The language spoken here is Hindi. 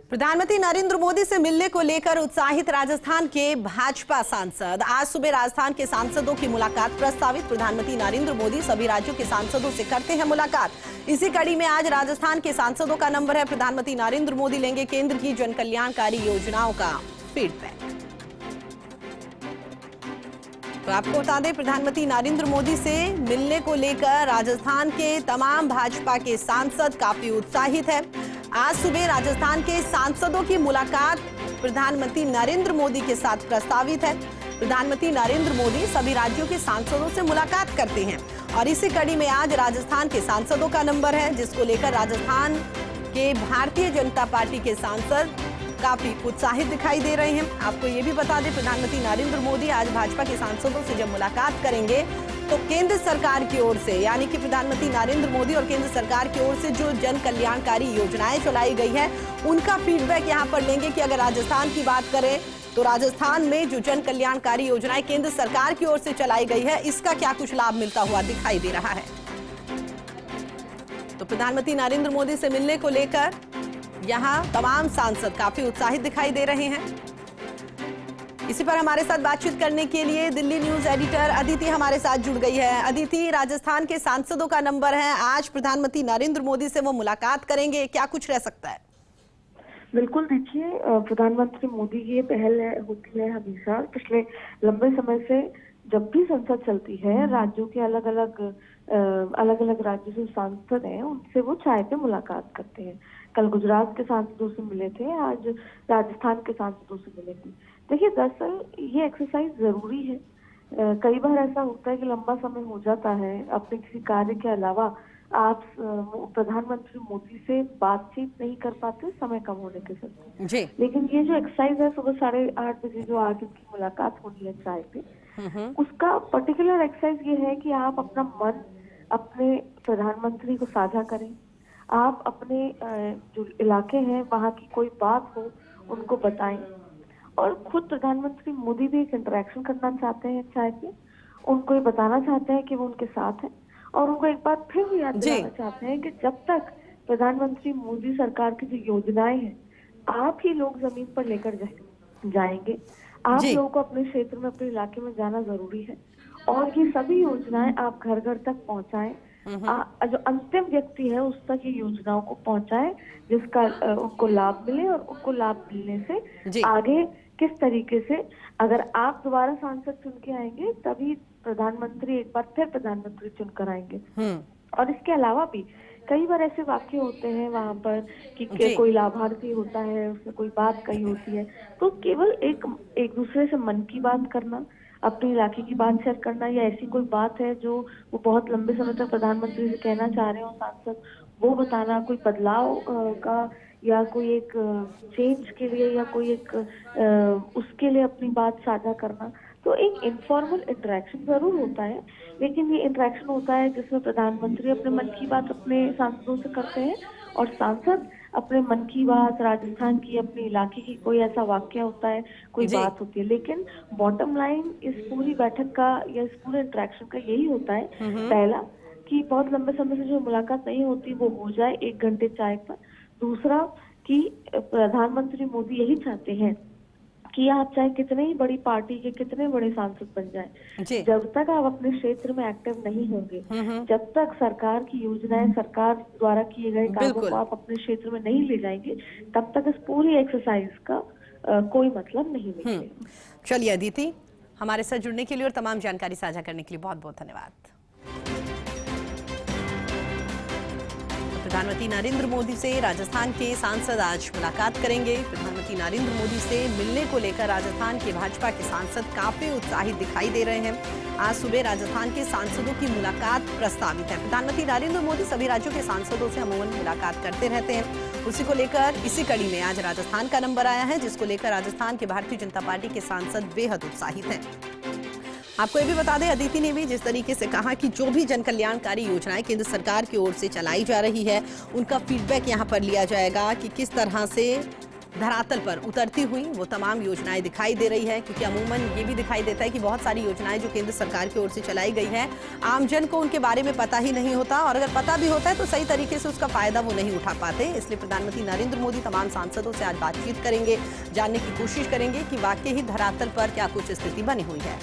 प्रधानमंत्री नरेंद्र मोदी से मिलने को लेकर उत्साहित राजस्थान के भाजपा सांसद। आज सुबह राजस्थान के सांसदों की मुलाकात प्रस्तावित। प्रधानमंत्री नरेंद्र मोदी सभी राज्यों के सांसदों से करते हैं मुलाकात। इसी कड़ी में आज राजस्थान के सांसदों का नंबर है। प्रधानमंत्री नरेंद्र मोदी लेंगे केंद्र की जन कल्याणकारी योजनाओं का फीडबैक। तो आपको बता दें, प्रधानमंत्री नरेंद्र मोदी से मिलने को लेकर राजस्थान के तमाम भाजपा के सांसद काफी उत्साहित है। आज सुबह राजस्थान के सांसदों की मुलाकात प्रधानमंत्री नरेंद्र मोदी के साथ प्रस्तावित है। प्रधानमंत्री नरेंद्र मोदी सभी राज्यों के सांसदों से मुलाकात करते हैं और इसी कड़ी में आज राजस्थान के सांसदों का नंबर है, जिसको लेकर राजस्थान के भारतीय जनता पार्टी के सांसद काफी उत्साहित दिखाई दे रहे हैं। आपको ये भी बता दें, प्रधानमंत्री नरेंद्र मोदी आज भाजपा के सांसदों से जब मुलाकात करेंगे तो केंद्र सरकार की ओर से, यानी कि प्रधानमंत्री नरेंद्र मोदी और केंद्र सरकार की ओर से जो जन कल्याणकारी योजनाएं चलाई गई है उनका फीडबैक यहां पर लेंगे कि अगर राजस्थान की बात करें तो राजस्थान में जो जन कल्याणकारी योजनाएं केंद्र सरकार की ओर से चलाई गई है, इसका क्या कुछ लाभ मिलता हुआ दिखाई दे रहा है। तो प्रधानमंत्री नरेंद्र मोदी से मिलने को लेकर यहां तमाम सांसद काफी उत्साहित दिखाई दे रहे हैं। इसी पर हमारे साथ बातचीत करने के लिए दिल्ली न्यूज एडिटर अदिति हमारे साथ जुड़ गई है। अदिति, राजस्थान के सांसदों का नंबर है, आज प्रधानमंत्री नरेंद्र मोदी से वो मुलाकात करेंगे, क्या कुछ रह सकता है? बिल्कुल, देखिए, प्रधानमंत्री मोदी की ये पहल होती है हमेशा। पिछले लंबे समय से जब भी संसद चलती है, राज्यों के अलग अलग राज्यों से सांसद हैं, उनसे वो चाय पे मुलाकात करते हैं। कल गुजरात के सांसदों से मिले थे, आज राजस्थान के सांसदों से मिले थे। देखिए, दरअसल ये एक्सरसाइज जरूरी है। कई बार ऐसा होता है कि लंबा समय हो जाता है, अपने किसी कार्य के अलावा आप प्रधानमंत्री मोदी से बातचीत नहीं कर पाते समय कम होने के चलते। लेकिन ये जो एक्सरसाइज है, सुबह 8:30 बजे जो आज उनकी मुलाकात होनी है चाय पे, उसका पर्टिकुलर एक्सरसाइज ये है कि आप अपना मन अपने प्रधानमंत्री को साझा करें। आप अपने जो इलाके हैं वहाँ की कोई बात हो उनको बताएं और खुद प्रधानमंत्री मोदी भी एक इंटरेक्शन करना चाहते हैं चाय पे। उनको ये बताना चाहते हैं कि वो उनके साथ हैं और उनको एक बार फिर भी याद दिलाना चाहते हैं कि जब तक प्रधानमंत्री मोदी सरकार की जो योजनाएं हैं आप ही लोग जमीन पर लेकर जाएंगे। आप लोगों को अपने क्षेत्र में, अपने इलाके में जाना जरूरी है और ये सभी योजनाएं आप घर घर तक पहुंचाएं। जो अंतिम व्यक्ति है उस तक ये योजनाओं को पहुंचाएं, जिसका उनको लाभ मिले और उनको लाभ मिलने से आगे किस तरीके से, अगर आप दोबारा सांसद चुन के आएंगे तभी प्रधानमंत्री एक बार फिर प्रधानमंत्री चुनकर आएंगे। और इसके अलावा भी कई बार ऐसे वाक्य होते हैं वहां पर कि कोई लाभार्थी होता है, उसने कोई बात कही होती है, तो केवल एक दूसरे से मन की बात करना, अपने इलाके की बात शेयर करना, या ऐसी कोई बात है जो वो बहुत लंबे समय तक प्रधानमंत्री से कहना चाह रहे हो सांसद, वो बताना, कोई बदलाव का या कोई एक चेंज के लिए या कोई एक उसके लिए अपनी बात साझा करना। तो एक इनफॉर्मल इंटरेक्शन जरूर होता है, लेकिन ये इंटरेक्शन होता है जिसमें प्रधानमंत्री अपने मन की बात अपने सांसदों से करते हैं और सांसद अपने मन की बात, राजस्थान की, अपने इलाके की कोई ऐसा वाक्य होता है, कोई बात होती है। लेकिन बॉटम लाइन इस पूरी बैठक का या इस पूरे इंटरेक्शन का यही होता है, पहला कि बहुत लंबे समय से जो मुलाकात नहीं होती वो हो जाए 1 घंटे चाय पर। दूसरा कि प्रधानमंत्री मोदी यही चाहते हैं कि आप चाहे कितने ही बड़ी पार्टी के कितने बड़े सांसद बन जाएं, जब तक आप अपने क्षेत्र में एक्टिव नहीं होंगे, जब तक सरकार की योजनाएं, सरकार द्वारा किए गए कामों को आप अपने क्षेत्र में नहीं ले जाएंगे, तब तक इस पूरी एक्सरसाइज का कोई मतलब नहीं निकलेगा। चलिए अदिति, हमारे साथ जुड़ने के लिए और तमाम जानकारी साझा करने के लिए बहुत बहुत धन्यवाद। प्रधानमंत्री नरेंद्र मोदी से राजस्थान के सांसद आज मुलाकात करेंगे। प्रधानमंत्री नरेंद्र मोदी से मिलने को लेकर राजस्थान के भाजपा के सांसद काफी उत्साहित दिखाई दे रहे हैं। आज सुबह राजस्थान के सांसदों की मुलाकात प्रस्तावित है। प्रधानमंत्री नरेंद्र मोदी सभी राज्यों के सांसदों से अमूमन मुलाकात करते रहते हैं। उसी को लेकर इसी कड़ी में आज राजस्थान का नंबर आया है, जिसको लेकर राजस्थान के भारतीय जनता पार्टी के सांसद बेहद उत्साहित हैं। आपको ये भी बता दें, अदिति ने भी जिस तरीके से कहा कि जो भी जन कल्याणकारी योजनाएं केंद्र सरकार की ओर से चलाई जा रही है उनका फीडबैक यहां पर लिया जाएगा कि किस तरह से धरातल पर उतरती हुई वो तमाम योजनाएं दिखाई दे रही है, क्योंकि अमूमन ये भी दिखाई देता है कि बहुत सारी योजनाएं जो केंद्र सरकार की ओर से चलाई गई है, आमजन को उनके बारे में पता ही नहीं होता, और अगर पता भी होता है तो सही तरीके से उसका फायदा वो नहीं उठा पाते। इसलिए प्रधानमंत्री नरेंद्र मोदी तमाम सांसदों से आज बातचीत करेंगे, जानने की कोशिश करेंगे कि वाकई ही धरातल पर क्या कुछ स्थिति बनी हुई है।